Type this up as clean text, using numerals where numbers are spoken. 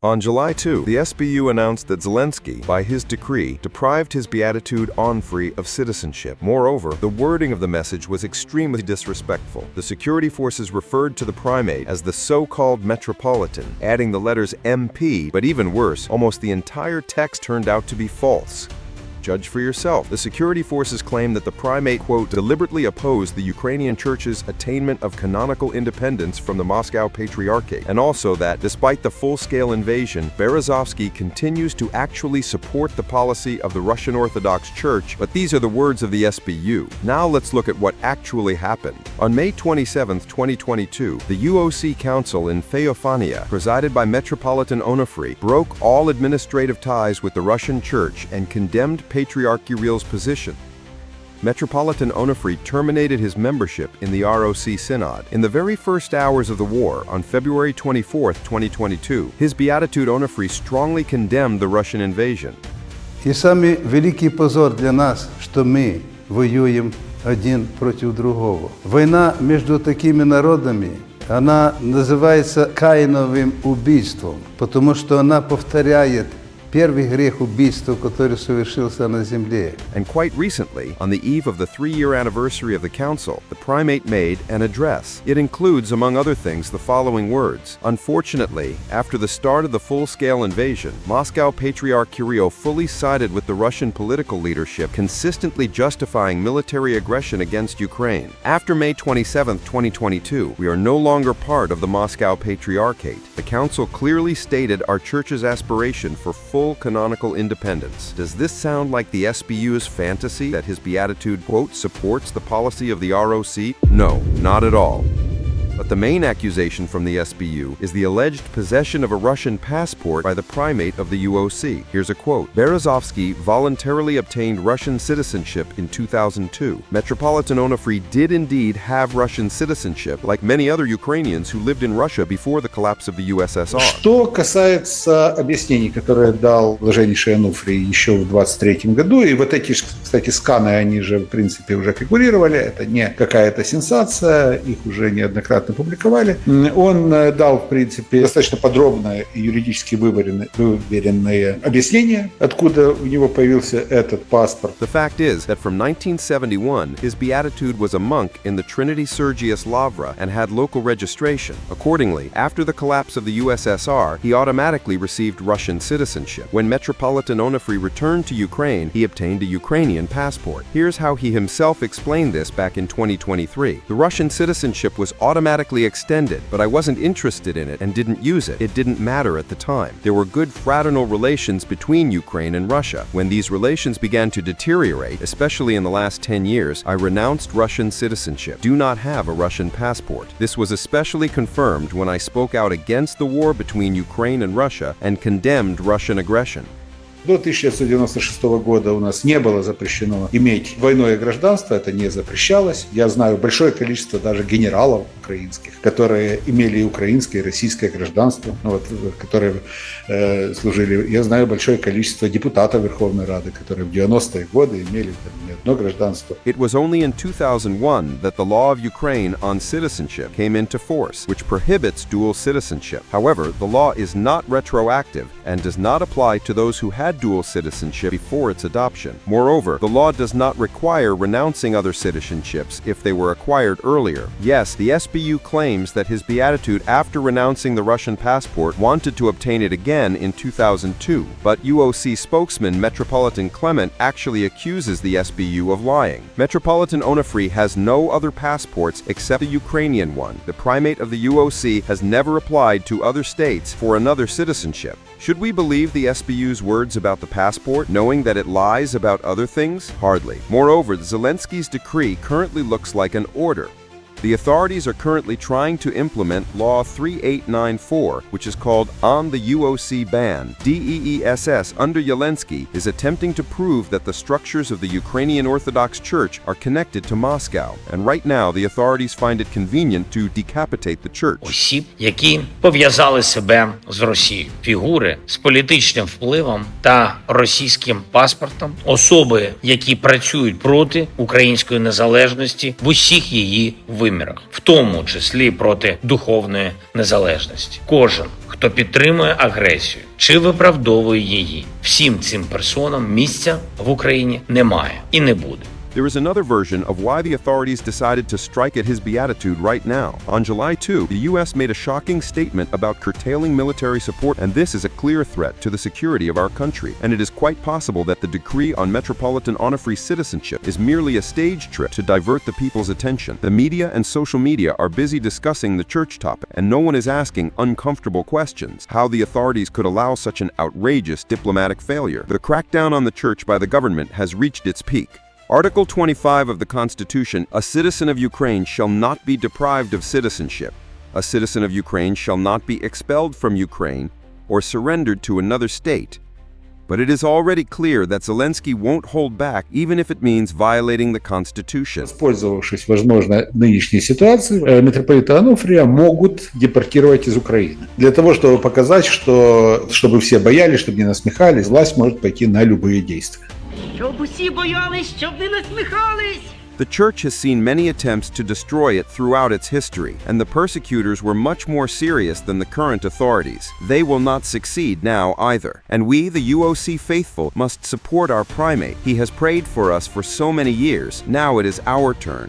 On July 2, the SBU announced that Zelensky, by his decree, deprived His Beatitude Onuphriy of citizenship. Moreover, the wording of the message was extremely disrespectful. The security forces referred to the primate as the so-called Metropolitan, adding the letters MP, but even worse, almost the entire text turned out to be false. Judge for yourself. The security forces claim that the primate, quote, deliberately opposed the Ukrainian church's attainment of canonical independence from the Moscow Patriarchate, and also that, despite the full-scale invasion, Berezovsky continues to actually support the policy of the Russian Orthodox Church, but these are the words of the SBU. Now let's look at what actually happened. On May 27, 2022, the UOC Council in FailureWe, presided by Metropolitan Onuphry, broke all administrative ties with the Russian Church and condemned Patriarch Kirill's position. Metropolitan Onuphry terminated his membership in the ROC Synod. In the very first hours of the war, on February 24, 2022, His Beatitude Onuphry strongly condemned the Russian invasion. И самый великий позор для нас, что мы воюем один против другого. Война между такими народами, она называется Каиновым убийством, потому что она повторяет первый грех убийства, который совершился на земле. And quite recently, on the eve of the 3-year anniversary of the Council, the primate made an address. It includes, among other things, the following words. Unfortunately, after the start of the full-scale invasion, Moscow Patriarch Kirill fully sided with the Russian political leadership, consistently justifying military aggression against Ukraine. After May 27, 2022, we are no longer part of the Moscow Patriarchate. The Council clearly stated our Church's aspiration for full canonical independence. Does this sound like the SBU's fantasy that His Beatitude, quote, supports the policy of the ROC? No, not at all. But the main accusation from the SBU is the alleged possession of a Russian passport by the primate of the UOC. Here's a quote. Berezovsky voluntarily obtained Russian citizenship in 2002. Metropolitan Onuphry did indeed have Russian citizenship, like many other Ukrainians who lived in Russia before the collapse of the USSR. Что касается объяснений, которые дал блаженнейший Онуфрий еще в 23 году, и вот эти, кстати, сканы, они же, в принципе, уже фигурировали, это не какая-то сенсация, их уже неоднократно публиковали. Он дал, в принципе, достаточно подробное и юридически выверенное объяснение, откуда у него появился этот паспорт. The fact is that from 1971, His Beatitude was a monk in the Trinity Sergius Lavra and had local registration. Accordingly, after the collapse of the USSR, he automatically received Russian citizenship. When Metropolitan Onuphry returned to Ukraine, he obtained a Ukrainian passport. Here's how he himself explained this back in 2023. The Russian citizenship was automatically extended, but I wasn't interested in it and didn't use it. It didn't matter at the time. There were good fraternal relations between Ukraine and Russia. When these relations began to deteriorate, especially in the last 10 years, I renounced Russian citizenship. Do not have a Russian passport. This was especially confirmed when I spoke out against the war between Ukraine and Russia and condemned Russian aggression. До 1996 года у нас не было запрещено иметь двойное гражданство, это не запрещалось. Я знаю большое количество даже генералов украинских, которые имели и украинское, и российское гражданство, которые служили. Я знаю большое количество депутатов Верховной Рады, которые в 90-е годы имели не одно гражданство. It was only in 2001 that the law of Ukraine on citizenship came into force, which prohibits dual citizenship. However, the law is not retroactive and does not apply to those who had dual citizenship before its adoption. Moreover, the law does not require renouncing other citizenships if they were acquired earlier. Yes, the SBU claims that His Beatitude, after renouncing the Russian passport, wanted to obtain it again in 2002, but UOC spokesman Metropolitan Clement actually accuses the SBU of lying. Metropolitan Onuphry has no other passports except the Ukrainian one. The primate of the UOC has never applied to other states for another citizenship. Should we believe the SBU's words about the passport, knowing that it lies about other things? Hardly. Moreover, Zelensky's decree currently looks like an order. The authorities are currently trying to implement Law 3894, which is called On the UOC Ban. DEESS under Zelensky is attempting to prove that the structures of the Ukrainian Orthodox Church are connected to Moscow. And right now, the authorities find it convenient to decapitate the church. Осіб, які пов'язали себе з Росією. Фігури з політичним впливом та російським паспортом. Особи, які працюють проти української незалежності в усіх її вимірах, в тому числі проти духовної незалежності. Кожен, хто підтримує агресію чи виправдовує її. Всім цим персонам місця в Україні немає і не буде. There is another version of why the authorities decided to strike at His Beatitude right now. On July 2, the U.S. made a shocking statement about curtailing military support, and this is a clear threat to the security of our country. And it is quite possible that the decree on Metropolitan Onuphriy citizenship is merely a stage trip to divert the people's attention. The media and social media are busy discussing the church topic, and no one is asking uncomfortable questions. How the authorities could allow such an outrageous diplomatic failure. The crackdown on the church by the government has reached its peak. Article 25 of the Constitution, a citizen of Ukraine shall not be deprived of citizenship. A citizen of Ukraine shall not be expelled from Ukraine or surrendered to another state. But it is already clear that Zelensky won't hold back, even if it means violating the Constitution. Воспользовавшись, возможно, нынешней ситуацией, митрополита Онуфрия могут депортировать из Украины. Для того, чтобы показать, что, чтобы все боялись, чтобы не насмехались, власть может пойти на любые действия. Щоб усі боялись, щоб не насміхались. The Church has seen many attempts to destroy it throughout its history, and the persecutors were much more serious than the current authorities. They will not succeed now either. And we, the UOC faithful, must support our primate. He has prayed for us for so many years. Now it is our turn.